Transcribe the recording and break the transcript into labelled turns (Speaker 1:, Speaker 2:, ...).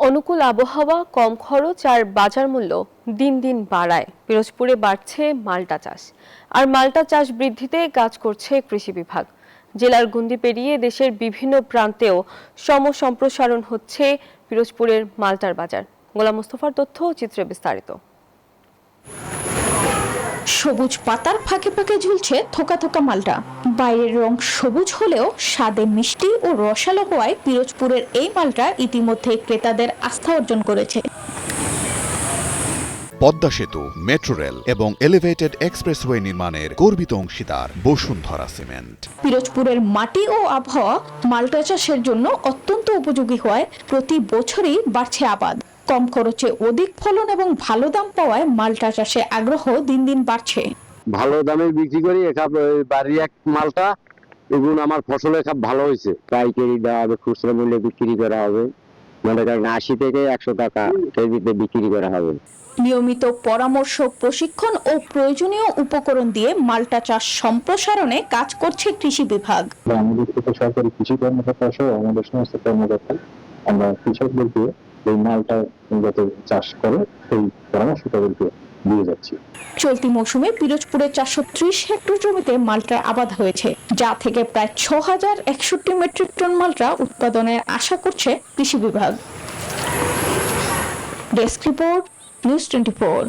Speaker 1: অনুকূল আবহাওয়া, কম খরচ আর বাজার মূল্য দিন দিন বাড়ায় পিরোজপুরে বাড়ছে মাল্টা চাষ। আর মাল্টা চাষ বৃদ্ধিতে কাজ করছে কৃষি বিভাগ। জেলার গণ্ডি পেরিয়ে দেশের বিভিন্ন প্রান্তেও সম্প্রসারণ হচ্ছে পিরোজপুরের মাল্টার বাজার। গোলাম মোস্তফার তথ্য, চিত্রে বিস্তারিত।
Speaker 2: সবুজ পাতার ফাঁকে ফাঁকে ঝুলছে থোকা থোকা মাল্টা। বাইরের রং সবুজ হলেও স্বাদে মিষ্টি ও রসালো হওয়ায় পিরোজপুরের এই মাল্টা ইতিমধ্যে ক্রেতাদের আস্থা অর্জন করেছে।
Speaker 3: পদ্মা সেতু, মেট্রো রেল এবং এলিভেটেড এক্সপ্রেসওয়ে নির্মাণের গর্বিত অংশীদার বসুন্ধরা সিমেন্ট।
Speaker 2: পিরোজপুরের মাটি ও আবহাওয়া মাল্টা চাষের জন্য অত্যন্ত উপযোগী হওয়ায় প্রতি বছরই বাড়ছে আবাদ। কম খরচে অধিক ফলন এবং ভালো দাম পাওয়ায় মাল্টা চাষে আগ্রহ দিন দিন বাড়ছে।
Speaker 4: ভালো দামে বিক্রি করি। বাড়ি এক মালটা এগুলো আমার ফসলের খুব ভালো হয়েছে। পাইকারি দেওয়া হবে, খুচরা মূল্যে বিক্রি করা হবে। মনে করেন 80 থেকে 100 টাকা কেজিতে বিক্রি করা হবে।
Speaker 2: নিয়মিত পরামর্শ, প্রশিক্ষণ ও প্রয়োজনীয় উপকরণ দিয়ে মাল্টা চাষ সম্প্রসারণে কাজ করছে কৃষি বিভাগ।
Speaker 5: আমাদের থেকে সরকারি কৃষি কর্মকর্তা সহ আমাদের সমস্ত কর্মকর্তা আমরা কৃষকদেরকে এই মালটা যাতে চাষ করে সেই পরামর্শ তাদেরকে দিয়ে যাচ্ছি।
Speaker 2: চলতি মৌসুমে পিরোজপুরে 430 হেক্টর জমিতে মাল্টার আবাদ হয়েছে, যা থেকে প্রায় 6061 মেট্রিক টন মাল্টা উৎপাদনের আশা করছে কৃষি বিভাগ। Desk report, news 24।